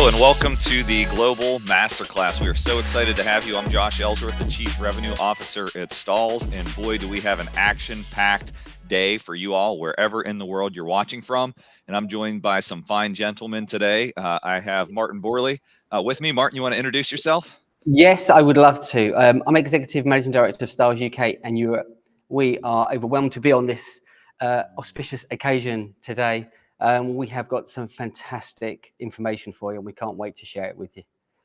Hello and welcome to the Global Masterclass. We are so excited to have you. I'm Josh Ellsworth, the Chief Revenue Officer at Stahls, and boy, do we have an action-packed day for you all wherever in the world you're watching from. And I'm joined by some fine gentlemen today. I have Martin Borley with me. Martin, you want to introduce yourself? Yes, I would love to. I'm Executive Managing Director of Stahls UK and Europe. We are overwhelmed to be on this auspicious occasion today. We have got some fantastic information for you and we can't wait to share it with you.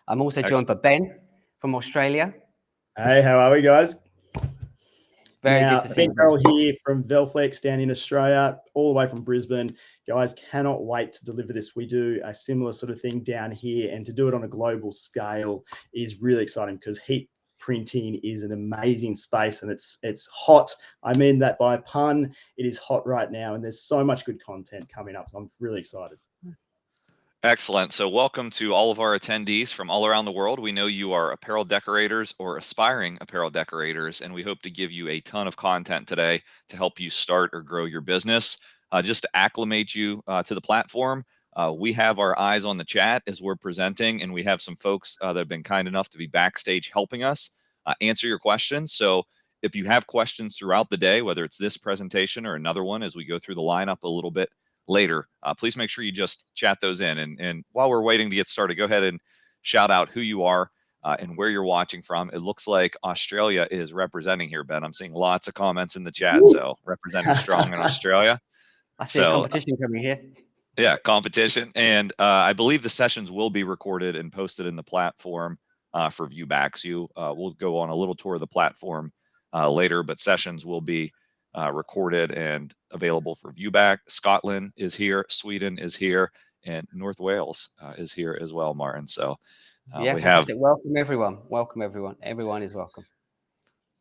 I'm also joined by Ben from Australia. Hey, how are we, guys? Very good to see you. Carroll here from Velflex down in Australia, all the way from Brisbane. Guys, cannot wait to deliver this. We do a similar sort of thing down here, and to do it on a global scale is really exciting because heat printing is an amazing space and it's hot. I mean that by pun. It is hot right now, and there's so much good content coming up. So I'm really excited. Excellent. So welcome to all of our attendees from all around the world. We know you are apparel decorators or aspiring apparel decorators, and we hope to give you a ton of content today to help you start or grow your business. Just to acclimate you to the platform, we have our eyes on the chat as we're presenting, and we have some folks that have been kind enough to be backstage helping us answer your questions. So if you have questions throughout the day, whether it's this presentation or another one as we go through the lineup a little bit later, please make sure you just chat those in. And while we're waiting to get started, go ahead and shout out who you are and where you're watching from. It looks like Australia is representing here, Ben. I'm seeing lots of comments in the chat. So representing strong in Australia. I see a competition coming here. Yeah, competition. And I believe the sessions will be recorded and posted in the platform for viewbacks. We'll go on a little tour of the platform later, but sessions will be recorded and available for viewback. Scotland is here, Sweden is here, and North Wales is here as well, Martin. So yeah, we have welcome everyone. Welcome everyone. Everyone is welcome.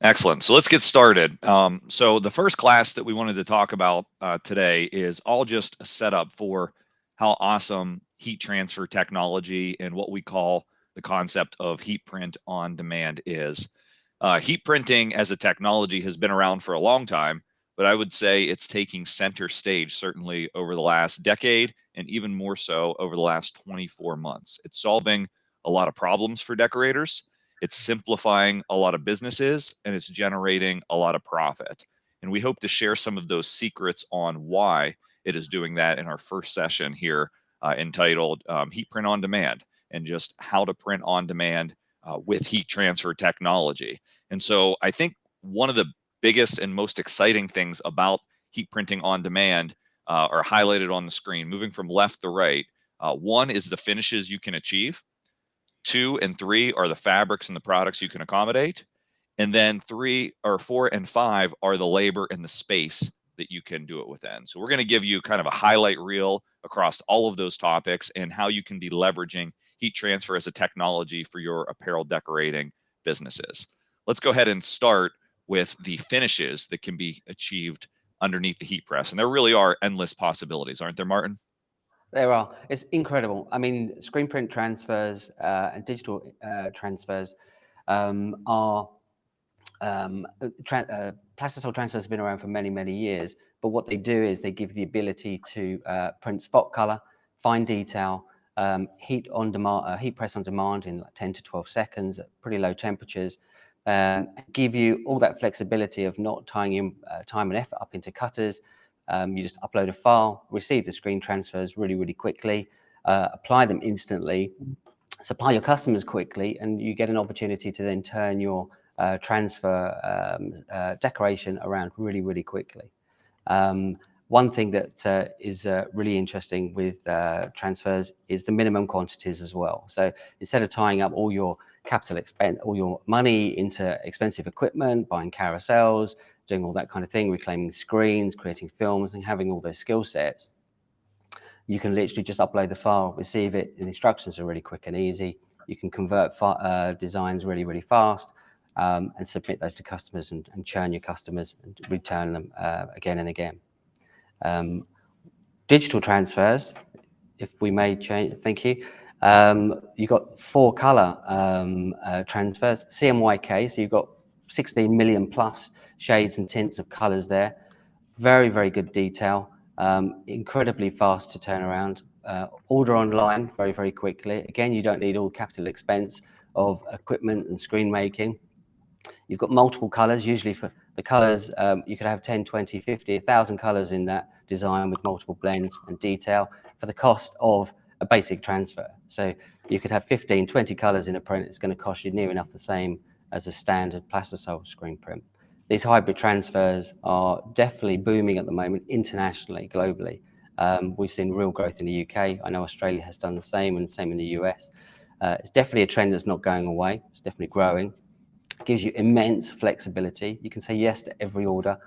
Excellent. So let's get started. So the first class that we wanted to talk about today is all just a setup for how awesome heat transfer technology and what we call the concept of heat print on demand is. Heat printing as a technology has been around for a long time, but I would say it's taking center stage certainly over the last decade and even more so over the last 24 months. It's solving a lot of problems for decorators. It's simplifying a lot of businesses, and it's generating a lot of profit. And we hope to share some of those secrets on why it is doing that in our first session here entitled Heat Print on Demand, and just how to print on demand with heat transfer technology. And so I think one of the biggest and most exciting things about heat printing on demand are highlighted on the screen, moving from left to right. One is the finishes you can achieve. 2 and 3 are the fabrics and the products you can accommodate. And then 3 or 4 and 5 are the labor and the space that you can do it within. So we're going to give you kind of a highlight reel across all of those topics and how you can be leveraging heat transfer as a technology for your apparel decorating businesses. Let's go ahead and start with the finishes that can be achieved underneath the heat press. And there really are endless possibilities, aren't there, Martin? There are. It's incredible. I mean, screen print transfers and digital transfers are plastisol transfers have been around for many, many years. But what they do is they give the ability to print spot color, fine detail, heat press on demand in like 10 to 12 seconds at pretty low temperatures. Give you all that flexibility of not tying in time and effort up into cutters. You just upload a file, receive the screen transfers really, really quickly, apply them instantly, supply your customers quickly, and you get an opportunity to then turn your transfer decoration around really, really quickly. One thing that is really interesting with transfers is the minimum quantities as well. So instead of tying up all your capital expense, all your money into expensive equipment, buying carousels, doing all that kind of thing, reclaiming screens, creating films, and having all those skill sets, you can literally just upload the file, receive it, and the instructions are really quick and easy. You can convert designs really, really fast and submit those to customers and churn your customers and return them again and again. Digital transfers, if we may change, thank you. You've got 4 color transfers, CMYK, so you've got 16 million plus shades and tints of colors there. Very, very good detail, incredibly fast to turn around. order online very, very quickly. Again, you don't need all capital expense of equipment and screen making. You've got multiple colors. Usually for the colors, you could have 10, 20, 50, 1,000 colors in that design with multiple blends and detail for the cost of a basic transfer. So you could have 15, 20 colors in a print. It's going to cost you near enough the same as a standard plastisol screen print. These hybrid transfers are definitely booming at the moment internationally, globally. We've seen real growth in the UK. I know Australia has done the same, and same in the US. It's definitely a trend that's not going away. It's definitely growing. It gives you immense flexibility. You can say yes to every order.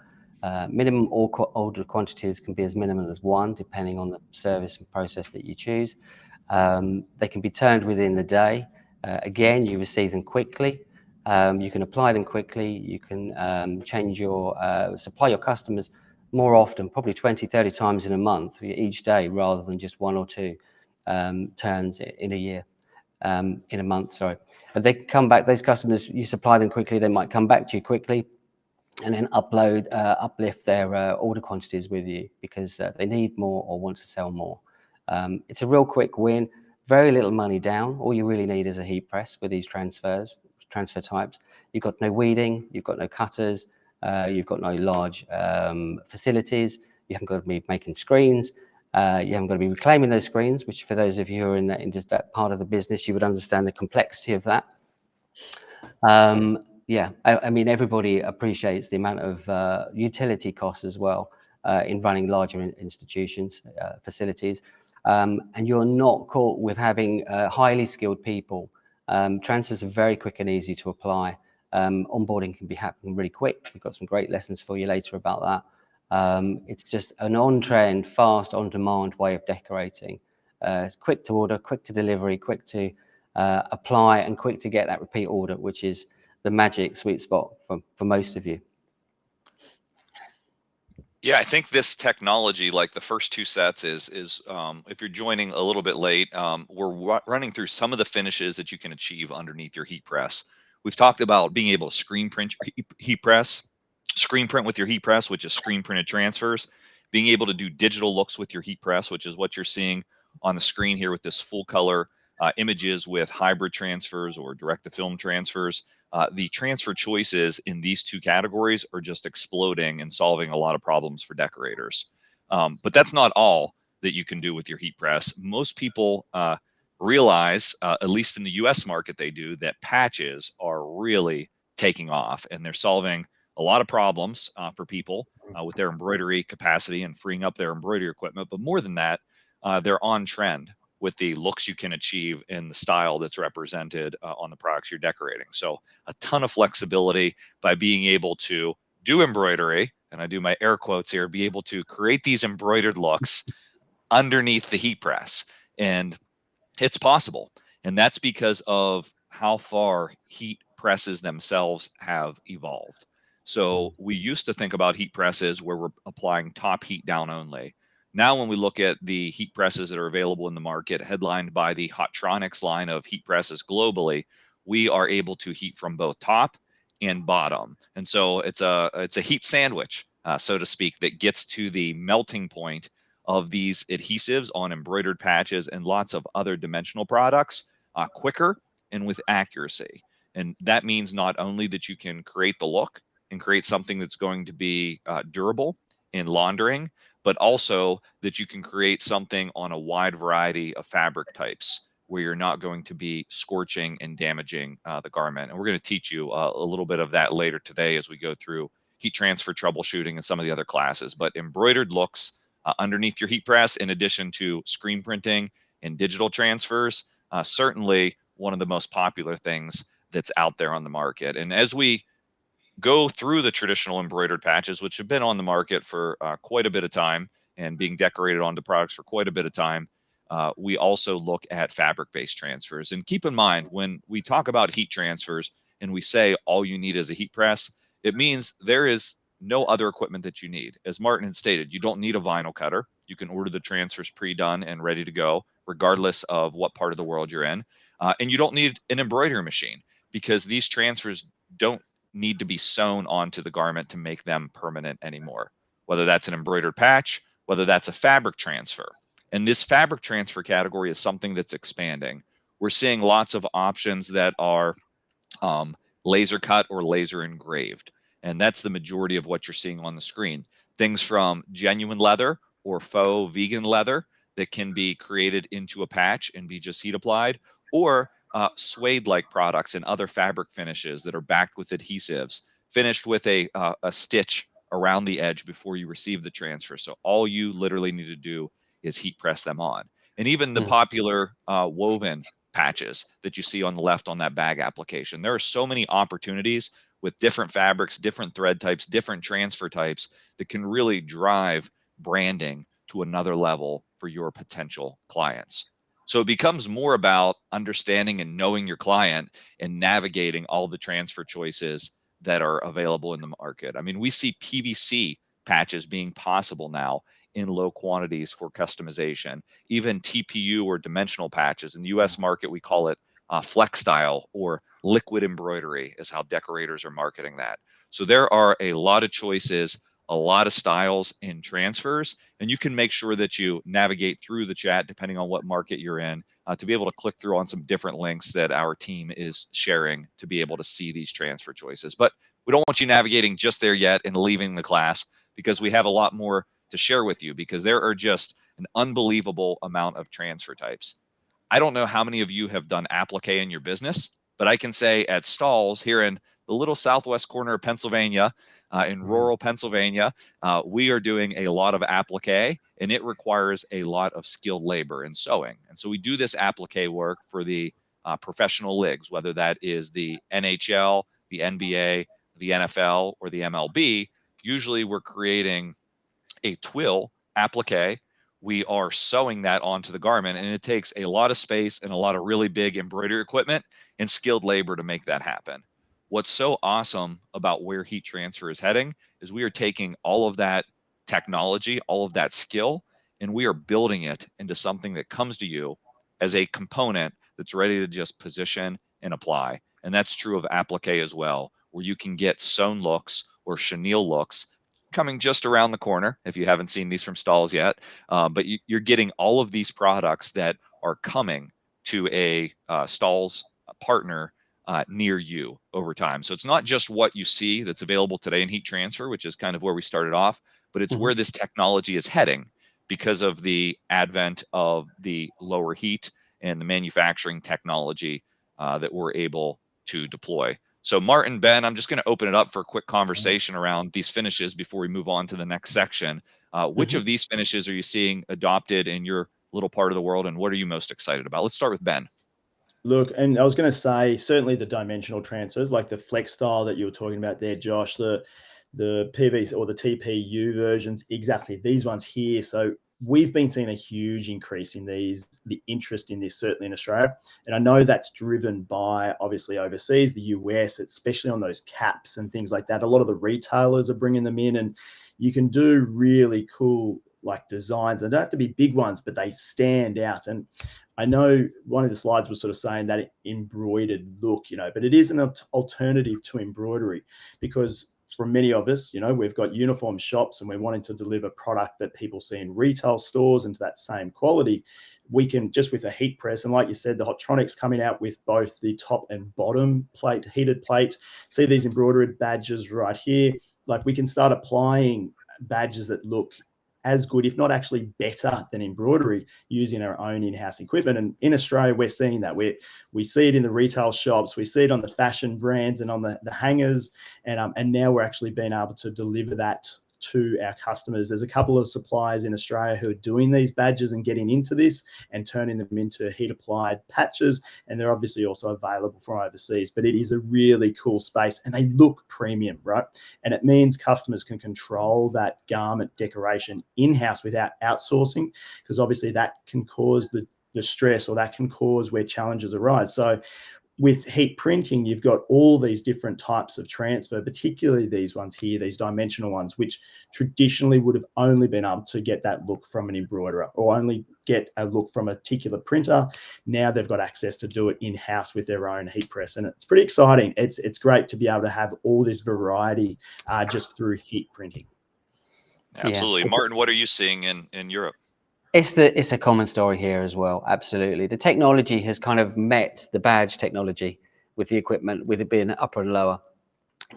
Minimum order quantities can be as minimal as 1, depending on the service and process that you choose. They can be turned within the day. Again, you receive them quickly. You can apply them quickly. You can change your supply your customers more often, probably 20, 30 times in a month, each day, rather than just 1 or 2 turns in a year. In a month, sorry. But they come back, those customers, you supply them quickly, they might come back to you quickly and then uplift their order quantities with you because they need more or want to sell more. It's a real quick win, very little money down. All you really need is a heat press with these transfer types. You've got no weeding, you've got no cutters, you've got no large facilities, you haven't got to be making screens. You haven't got to be reclaiming those screens, which for those of you who are in just that part of the business, you would understand the complexity of that. Yeah, I mean, everybody appreciates the amount of utility costs as well in running larger institutions, facilities. And you're not caught with having highly skilled people. Transfers are very quick and easy to apply. Onboarding can be happening really quick. We've got some great lessons for you later about that. It's just an on-trend, fast, on-demand way of decorating. It's quick to order, quick to delivery, quick to apply, and quick to get that repeat order, which is the magic sweet spot for most of you. Yeah, I think this technology, like the first 2 sets, is if you're joining a little bit late, we're running through some of the finishes that you can achieve underneath your heat press. We've talked about being able to screen print your heat press, screen print with your heat press, which is screen printed transfers, being able to do digital looks with your heat press, which is what you're seeing on the screen here with this full color images with hybrid transfers or direct to film transfers. The transfer choices in these 2 categories are just exploding and solving a lot of problems for decorators. But that's not all that you can do with your heat press. Most people realize, at least in the US market, they do, that patches are really taking off and they're solving a lot of problems for people with their embroidery capacity and freeing up their embroidery equipment. But more than that, they're on trend with the looks you can achieve and the style that's represented on the products you're decorating. So a ton of flexibility by being able to do embroidery, and I do my air quotes here, be able to create these embroidered looks underneath the heat press. And it's possible. And that's because of how far heat presses themselves have evolved. So we used to think about heat presses where we're applying top heat down only. Now, when we look at the heat presses that are available in the market, headlined by the Hotronics line of heat presses globally, we are able to heat from both top and bottom. And so it's a heat sandwich, so to speak, that gets to the melting point of these adhesives on embroidered patches and lots of other dimensional products quicker and with accuracy. And that means not only that you can create the look and create something that's going to be durable in laundering, but also that you can create something on a wide variety of fabric types where you're not going to be scorching and damaging the garment. And we're going to teach you a little bit of that later today as we go through heat transfer troubleshooting and some of the other classes. But embroidered looks underneath your heat press, in addition to screen printing and digital transfers, certainly one of the most popular things that's out there on the market. And as we go through the traditional embroidered patches, which have been on the market for quite a bit of time and being decorated onto products for quite a bit of time, we also look at fabric-based transfers. And keep in mind, when we talk about heat transfers and we say all you need is a heat press, it means there is no other equipment that you need. As Martin had stated, you don't need a vinyl cutter. You can order the transfers pre-done and ready to go, regardless of what part of the world you're in. And you don't need an embroidery machine because these transfers don't need to be sewn onto the garment to make them permanent anymore, whether that's an embroidered patch, whether that's a fabric transfer. And this fabric transfer category is something that's expanding. We're seeing lots of options that are laser cut or laser engraved. And that's the majority of what you're seeing on the screen. Things from genuine leather or faux vegan leather that can be created into a patch and be just heat applied, or suede-like products and other fabric finishes that are backed with adhesives, finished with a stitch around the edge before you receive the transfer. So all you literally need to do is heat press them on. And even the popular woven patches that you see on the left on that bag application. There are so many opportunities with different fabrics, different thread types, different transfer types that can really drive branding to another level for your potential clients. So it becomes more about understanding and knowing your client and navigating all the transfer choices that are available in the market. I mean, we see PVC patches being possible now in low quantities for customization, even TPU or dimensional patches. In the US market, we call it flex style or liquid embroidery is how decorators are marketing that. So there are a lot of choices, a lot of styles in transfers, and you can make sure that you navigate through the chat depending on what market you're in to be able to click through on some different links that our team is sharing to be able to see these transfer choices. But we don't want you navigating just there yet and leaving the class, because we have a lot more to share with you, because there are just an unbelievable amount of transfer types. I don't know how many of you have done applique in your business, but I can say at Stahls here in the little southwest corner of Pennsylvania, in rural Pennsylvania, we are doing a lot of applique, and it requires a lot of skilled labor in sewing. And so we do this applique work for the professional leagues, whether that is the NHL, the NBA, the NFL, or the MLB. Usually we're creating a twill applique. We are sewing that onto the garment, and it takes a lot of space and a lot of really big embroidery equipment and skilled labor to make that happen. What's so awesome about where heat transfer is heading is we are taking all of that technology, all of that skill, and we are building it into something that comes to you as a component that's ready to just position and apply. And that's true of applique as well, where you can get sewn looks or chenille looks coming just around the corner if you haven't seen these from Stahls yet. But you're getting all of these products that are coming to a Stahls partner near you over time. So it's not just what you see that's available today in heat transfer, which is kind of where we started off, but it's where this technology is heading because of the advent of the lower heat and the manufacturing technology that we're able to deploy. So Martin, Ben, I'm just going to open it up for a quick conversation around these finishes before we move on to the next section. Which of these finishes are you seeing adopted in your little part of the world, and what are you most excited about? Let's start with Ben. Look, and I was going to say, certainly the dimensional transfers, like the flex style that you were talking about there, Josh, the PV or the TPU versions, exactly these ones here. So we've been seeing a huge increase in the interest in this, certainly in Australia. And I know that's driven by, obviously, overseas, the US, especially on those caps and things like that. A lot of the retailers are bringing them in, and you can do really cool like designs. They don't have to be big ones, but they stand out. And I know one of the slides was sort of saying that embroidered look, but it is an alternative to embroidery, because for many of us, we've got uniform shops and we're wanting to deliver product that people see in retail stores and to that same quality. We can just with a heat press, and like you said, the Hotronics coming out with both the top and bottom plate, heated plate. See these embroidered badges right here. Like we can start applying badges that look as good, if not actually better than embroidery, using our own in-house equipment. And in Australia, we're seeing that. We see it in the retail shops, we see it on the fashion brands and on the hangers, and now we're actually being able to deliver that to our customers. There's a couple of suppliers in Australia who are doing these badges and getting into this and turning them into heat applied patches, and they're obviously also available from overseas. But it is a really cool space, and they look premium, right? And it means customers can control that garment decoration in-house without outsourcing, because obviously that can cause the stress, or that can cause where challenges arise. So with heat printing, you've got all these different types of transfer, particularly these ones here, these dimensional ones, which traditionally would have only been able to get that look from an embroiderer or only get a look from a particular printer. Now they've got access to do it in-house with their own heat press, and it's pretty exciting. It's great to be able to have all this variety just through heat printing. Absolutely. Yeah. Martin, what are you seeing in Europe? It's a common story here as well. Absolutely. The technology has kind of met the badge technology with the equipment, with it being upper and lower.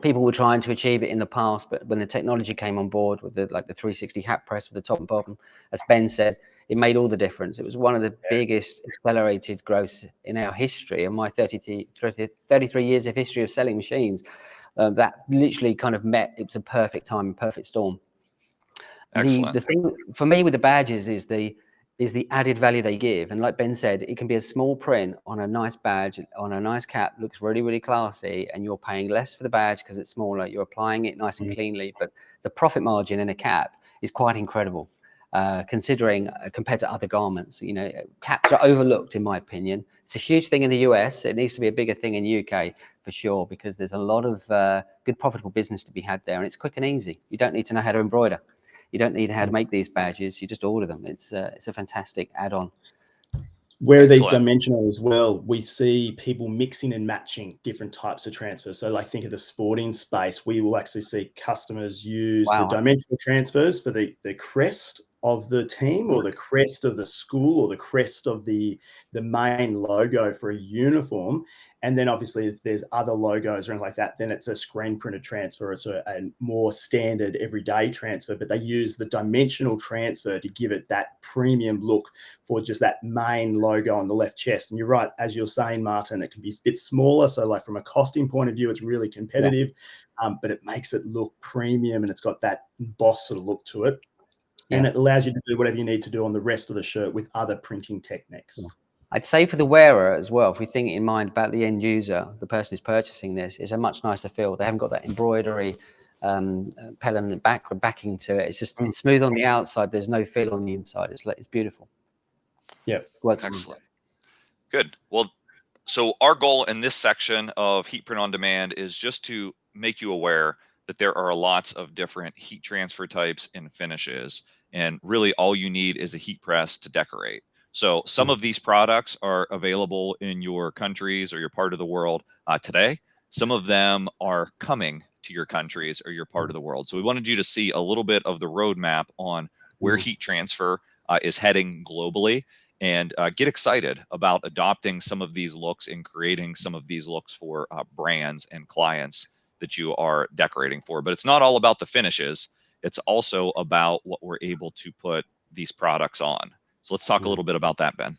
People were trying to achieve it in the past, but when the technology came on board with the 360 hat press with the top and bottom, as Ben said, it made all the difference. It was one of the biggest accelerated growths in our history, in my 33 years of history of selling machines. That literally kind of met. It was a perfect time, perfect storm. Excellent. The thing for me with the badges is the added value they give. And like Ben said, it can be a small print on a nice badge, on a nice cap, looks really, really classy, and you're paying less for the badge because it's smaller. You're applying it nice and cleanly, but the profit margin in a cap is quite incredible, considering compared to other garments. You know, caps are overlooked, in my opinion. It's a huge thing in the US. It needs to be a bigger thing in the UK for sure, because there's a lot of good profitable business to be had there, and it's quick and easy. You don't need to know how to embroider. You don't need how to make these badges. You just order them. It's a fantastic add-on. Where these dimensional as well, we see people mixing and matching different types of transfers. So like think of the sporting space, we will actually see customers use the dimensional transfers for the crest of the team, or the crest of the school, or the crest of the main logo for a uniform. And then obviously if there's other logos or anything like that, then it's a screen printed transfer. It's a more standard everyday transfer, but they use the dimensional transfer to give it that premium look for just that main logo on the left chest. And you're right, as you're saying, Martin, it can be a bit smaller. So like from a costing point of view, it's really competitive, but it makes it look premium, and it's got that embossed sort of look to it. And it allows you to do whatever you need to do on the rest of the shirt with other printing techniques. I'd say for the wearer as well, if we think in mind about the end user, the person who's purchasing this, it's a much nicer feel. They haven't got that embroidery pellet backing to it. It's just it's smooth on the outside. There's no feel on the inside. It's beautiful. Yeah. Works. Excellent. Good. Well, so our goal in this section of Heat Print on Demand is just to make you aware that there are lots of different heat transfer types and finishes. And really all you need is a heat press to decorate. So some of these products are available in your countries or your part of the world today. Some of them are coming to your countries or your part of the world. So we wanted you to see a little bit of the roadmap on where heat transfer is heading globally, and get excited about adopting some of these looks and creating some of these looks for brands and clients that you are decorating for. But it's not all about the finishes. It's also about what we're able to put these products on. So let's talk a little bit about that, Ben.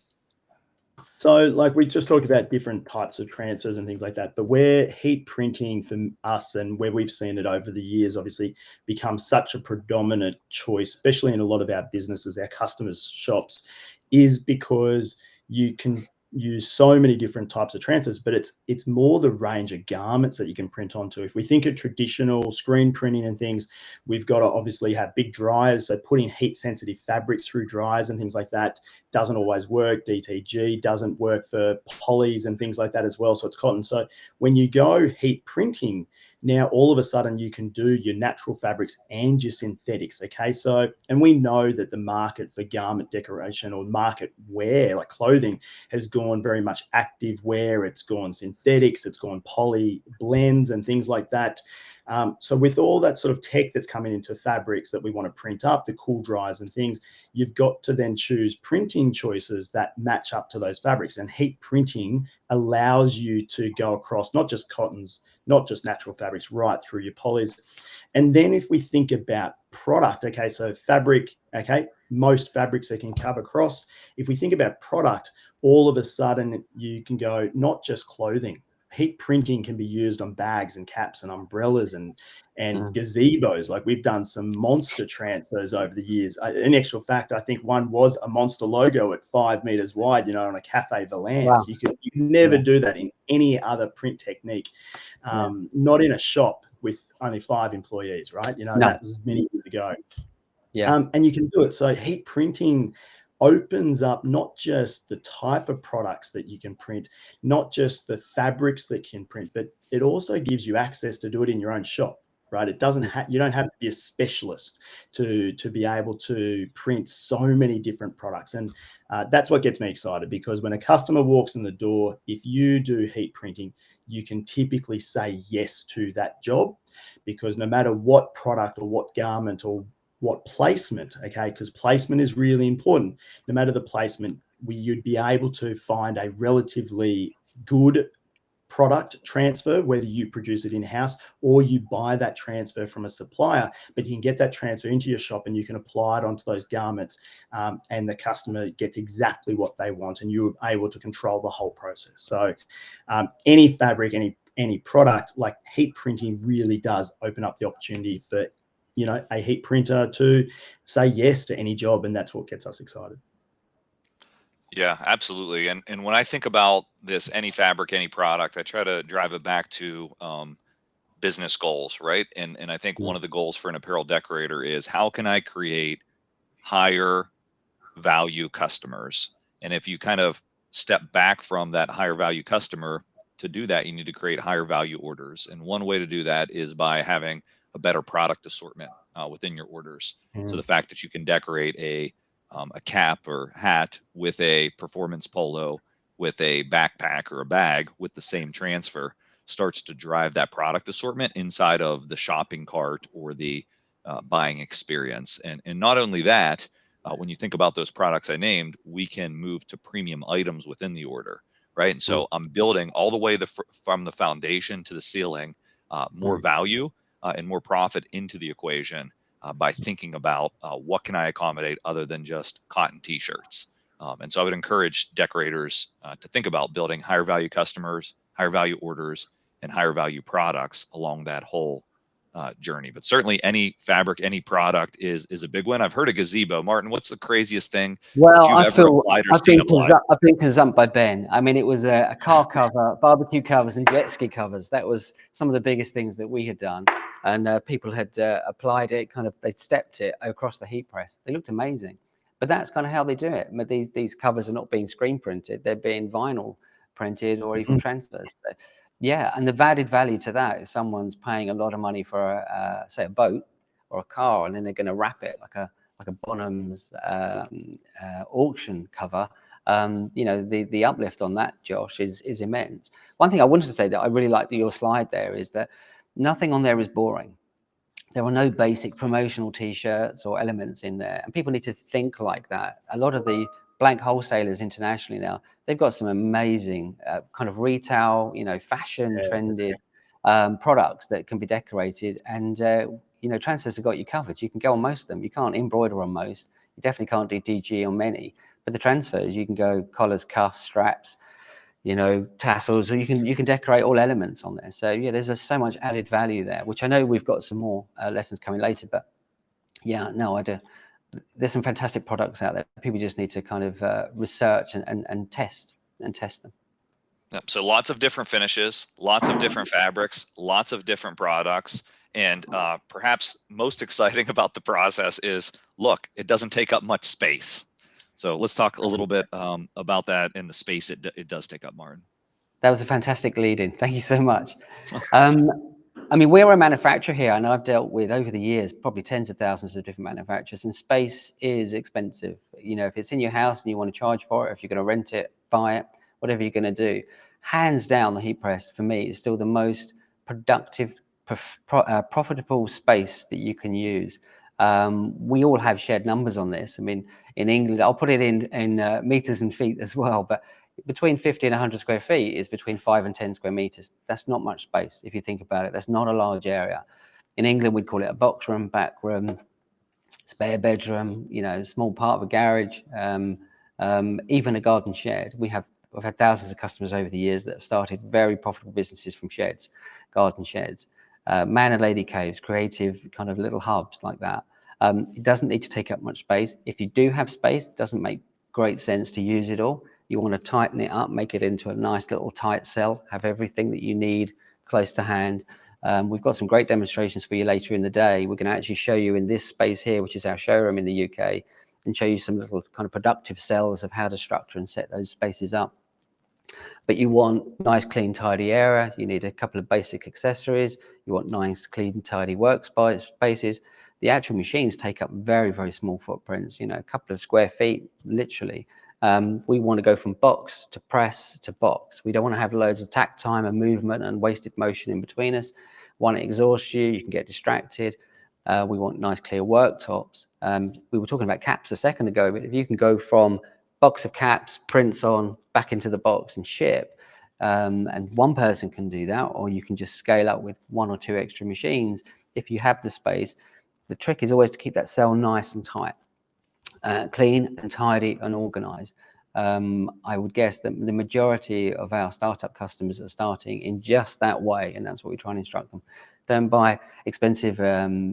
So like we just talked about different types of transfers and things like that, but where heat printing for us and where we've seen it over the years obviously becomes such a predominant choice, especially in a lot of our businesses, our customers' shops, is because you can use so many different types of transfers, but it's more the range of garments that you can print onto. If we think of traditional screen printing and things, we've got to obviously have big dryers. So putting heat sensitive fabrics through dryers and things like that doesn't always work. DTG doesn't work for polys and things like that as well. So it's cotton. So when you go heat printing, now all of a sudden you can do your natural fabrics and your synthetics. Okay. So, and we know that the market for garment decoration or market wear, like clothing, has gone very much active wear. It's gone synthetics, it's gone poly blends and things like that. So with all that sort of tech that's coming into fabrics that we want to print up, the cool dryers and things, you've got to then choose printing choices that match up to those fabrics. And heat printing allows you to go across not just cottons, not just natural fabrics, right through your polys. And then if we think about product, okay, so fabric, okay, most fabrics that can cover across. If we think about product, all of a sudden you can go not just clothing. Heat printing can be used on bags and caps and umbrellas and gazebos. Like we've done some monster transfers over the years. In actual fact, I think one was a monster logo at 5 meters wide, you know, on a cafe Valance. Wow. You can never do that in any other print technique, not in a shop with only 5 employees, right? You know, that was many years ago. Yeah. And you can do it. So heat printing opens up not just the type of products that you can print, not just the fabrics that you can print, but it also gives you access to do it in your own shop, right? It doesn't you don't have to be a specialist to be able to print so many different products. And that's what gets me excited, because when a customer walks in the door, if you do heat printing, you can typically say yes to that job, because no matter what product or what garment or what placement, okay, because placement is really important. No matter the placement, you'd be able to find a relatively good product transfer, whether you produce it in-house or you buy that transfer from a supplier, but you can get that transfer into your shop and you can apply it onto those garments, and the customer gets exactly what they want, and you're able to control the whole process. So any fabric, any product, like heat printing really does open up the opportunity for, you know, a heat printer to say yes to any job, and that's what gets us excited. Yeah, absolutely. And when I think about this, any fabric, any product, I try to drive it back to business goals, right? And I think one of the goals for an apparel decorator is, how can I create higher value customers? And if you kind of step back from that higher value customer, to do that, you need to create higher value orders. And one way to do that is by having a better product assortment within your orders. So the fact that you can decorate a cap or hat with a performance polo, with a backpack or a bag with the same transfer, starts to drive that product assortment inside of the shopping cart or the buying experience. And not only that, when you think about those products I named, we can move to premium items within the order, right? And so I'm building all the way from the foundation to the ceiling, more value and more profit into the equation by thinking about what can I accommodate other than just cotton t-shirts. And so I would encourage decorators to think about building higher value customers, higher value orders, and higher value products along that whole journey. But certainly any fabric, any product is a big one. I've heard a gazebo. Martin, what's the craziest thing that you've ever applied or seen applied? I've been gazumped by Ben. I mean, it was a car cover, barbecue covers, and jet ski covers. That was some of the biggest things that we had done. And people had applied it, they'd stepped it across the heat press. They looked amazing. But that's kind of how they do it. But these covers are not being screen printed. They're being vinyl printed or even transfers. So, yeah, and the added value to that, if someone's paying a lot of money for, say, a boat or a car, and then they're going to wrap it like a Bonham's auction cover, you know, the uplift on that, Josh, is immense. One thing I wanted to say that I really liked your slide there is that nothing on there is boring. There are no basic promotional t-shirts or elements in there, and people need to think like that. A lot of the blank wholesalers internationally now, they've got some amazing kind of retail, you know, fashion trended products that can be decorated, and you know, transfers have got you covered. You can go on most of them. You can't embroider on most. You definitely can't do DG on many, but the transfers, you can go collars, cuffs, straps, you know, tassels, or you can decorate all elements on there. So yeah, there's so much added value there, which I know we've got some more lessons coming later, but yeah, no, I do. There's some fantastic products out there. People just need to kind of research and test them. Yep. So lots of different finishes, lots of different fabrics, lots of different products. And perhaps most exciting about the process is, look, it doesn't take up much space. So let's talk a little bit about that and the space it does take up, Martin. That was a fantastic lead in. Thank you so much. I mean, we're a manufacturer here, and I've dealt with, over the years, probably tens of thousands of different manufacturers, and space is expensive. You know, if it's in your house and you want to charge for it, if you're going to rent it, buy it, whatever you're going to do, hands down, the heat press, for me, is still the most productive, profitable space that you can use. We all have shared numbers on this. I mean, in England, I'll put it in meters and feet as well, but between 50 and 100 square feet is between 5 and 10 square meters. That's not much space if you think about it. That's not a large area. In England, we'd call it a box room, back room, spare bedroom, you know, small part of a garage, even a garden shed. We've had thousands of customers over the years that have started very profitable businesses from sheds, garden sheds, man and lady caves, creative kind of little hubs like that. It doesn't need to take up much space. If you do have space, it doesn't make great sense to use it all. You want to tighten it up, make it into a nice little tight cell, have everything that you need close to hand. We've got some great demonstrations for you later in the day. We're going to actually show you in this space here, which is our showroom in the UK, and show you some little kind of productive cells of how to structure and set those spaces up. But you want nice, clean, tidy area. You need a couple of basic accessories. You want nice, clean, tidy workspaces. The actual machines take up very, very small footprints, you know, a couple of square feet, literally. We want to go from box to press to box. We don't want to have loads of tack time and movement and wasted motion in between us. One, it exhausts you, you can get distracted. We want nice clear worktops. We were talking about caps a second ago, but if you can go from box of caps, prints on, back into the box and ship, and one person can do that, or you can just scale up with 1 or 2 extra machines. If you have the space, the trick is always to keep that cell nice and tight, clean and tidy and organized. I would guess that the majority of our startup customers are starting in just that way, and that's what we try and instruct them. Don't buy expensive, furniture.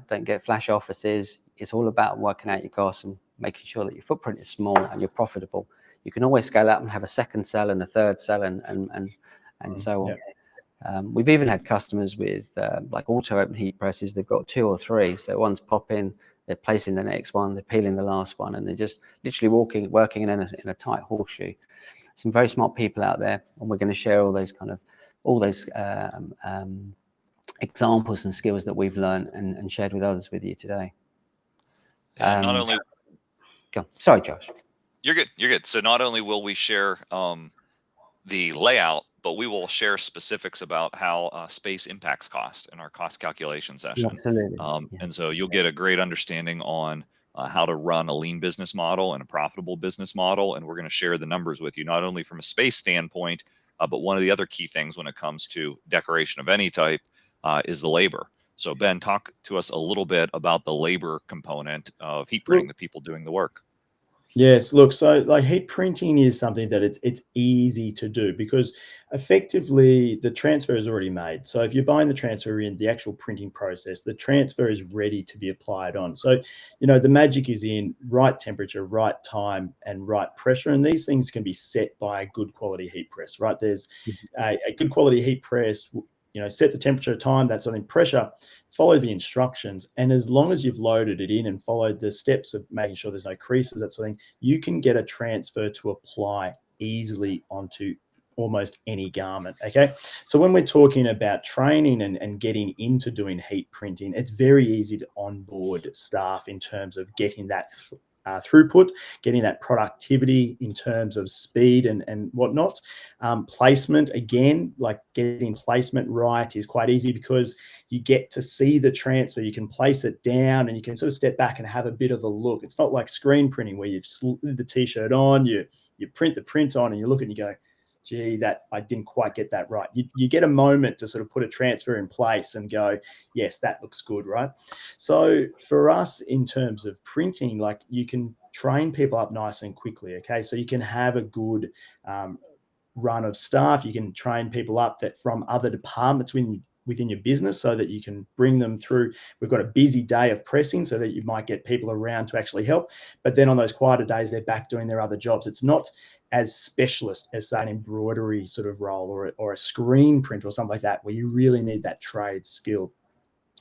Don't get flash offices. It's all about working out your costs and making sure that your footprint is small and you're profitable. You can always scale up and have a second cell and a third cell and so on. Yeah. We've even had customers with like auto open heat presses. They've got 2 or 3, so one's popping, they're placing the next one, they're peeling the last one, and they're just literally working in a tight horseshoe. Some very smart people out there, and we're going to share all those examples and skills that we've learned and shared with others with you today. And not only, sorry, Josh. You're good. So not only will we share the layout, but we will share specifics about how space impacts cost in our cost calculation session. Absolutely. And so you'll get a great understanding on how to run a lean business model and a profitable business model. And we're going to share the numbers with you, not only from a space standpoint, but one of the other key things when it comes to decoration of any type is the labor. So Ben, talk to us a little bit about the labor component of heat printing, the people doing the work. Yes, look, so like heat printing is something that it's easy to do because effectively the transfer is already made. So if you're buying the transfer in the actual printing process, the transfer is ready to be applied on. So, the magic is in right temperature, right time, and right pressure. And these things can be set by a good quality heat press, right? There's a good quality heat press, set the temperature, time, that sort of pressure, follow the instructions. And as long as you've loaded it in and followed the steps of making sure there's no creases, that sort of thing, you can get a transfer to apply easily onto almost any garment. Okay. So when we're talking about training and getting into doing heat printing, it's very easy to onboard staff in terms of getting that throughput, getting that productivity in terms of speed and whatnot. Placement, again, like getting placement right is quite easy because you get to see the transfer. You can place it down and you can sort of step back and have a bit of a look. It's not like screen printing where you've slid the t-shirt on, you print the print on and you look and you go, gee, that I didn't quite get that right. You get a moment to sort of put a transfer in place and go, yes, that looks good, right? So for us, in terms of printing, like you can train people up nice and quickly, okay? So you can have a good run of staff. You can train people up that from other departments within your business so that you can bring them through. We've got a busy day of pressing so that you might get people around to actually help. But then on those quieter days, they're back doing their other jobs. It's not as specialist as, say, an embroidery sort of role or a screen print or something like that, where you really need that trade skill.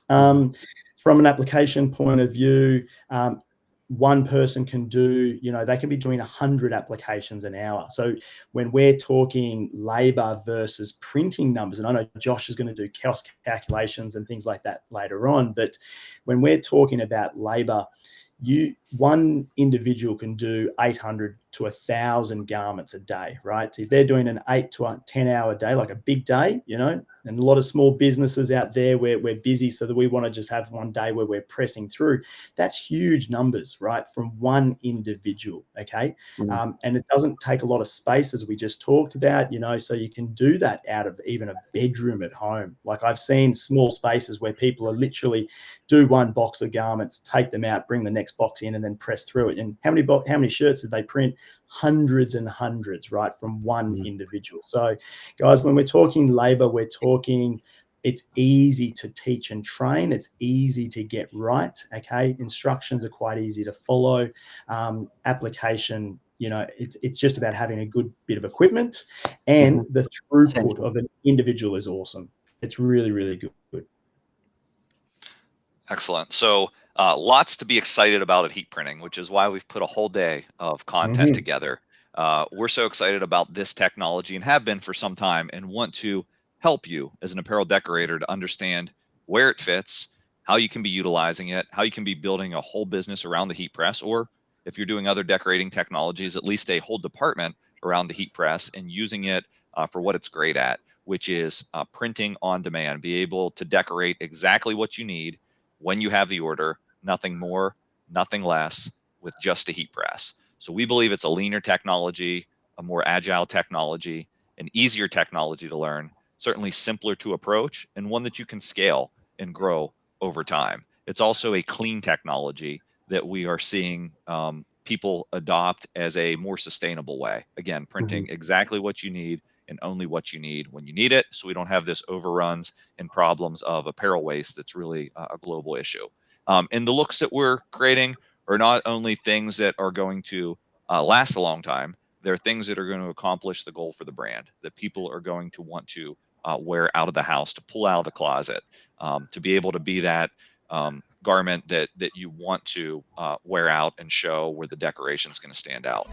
From an application point of view, one person can do, they can be doing 100 applications an hour. So when we're talking labor versus printing numbers, and I know Josh is going to do cost calculations and things like that later on, but when we're talking about labor, one individual can do 800 to 1,000 garments a day, right? So if they're doing an 8 to a 10-hour day, like a big day, and a lot of small businesses out there where we're busy so that we want to just have one day where we're pressing through, that's huge numbers, right? From one individual, okay? And it doesn't take a lot of space, as we just talked about, so you can do that out of even a bedroom at home. Like I've seen small spaces where people are literally do one box of garments, take them out, bring the next box in and then press through it. And how many shirts did they print? Hundreds and hundreds, right, from one individual. So guys, when we're talking labor, we're talking it's easy to teach and train. It's easy to get right, okay? Instructions are quite easy to follow. Application, it's just about having a good bit of equipment, and the throughput of an individual is awesome. It's really, really good. Excellent. So lots to be excited about at heat printing, which is why we've put a whole day of content together. We're so excited about this technology and have been for some time, and want to help you as an apparel decorator to understand where it fits, how you can be utilizing it, how you can be building a whole business around the heat press, or if you're doing other decorating technologies, at least a whole department around the heat press and using it for what it's great at. which is printing on demand. Be able to decorate exactly what you need when you have the order, nothing more, nothing less, with just a heat press. So we believe it's a leaner technology, a more agile technology, an easier technology to learn, certainly simpler to approach, and one that you can scale and grow over time. It's also a clean technology that we are seeing people adopt as a more sustainable way. Again, printing exactly what you need and only what you need when you need it, so we don't have this overruns and problems of apparel waste that's really a global issue. And the looks that we're creating are not only things that are going to last a long time, they're things that are going to accomplish the goal for the brand, that people are going to want to wear out of the house, to pull out of the closet, to be able to be that garment that you want to wear out and show where the decoration is going to stand out.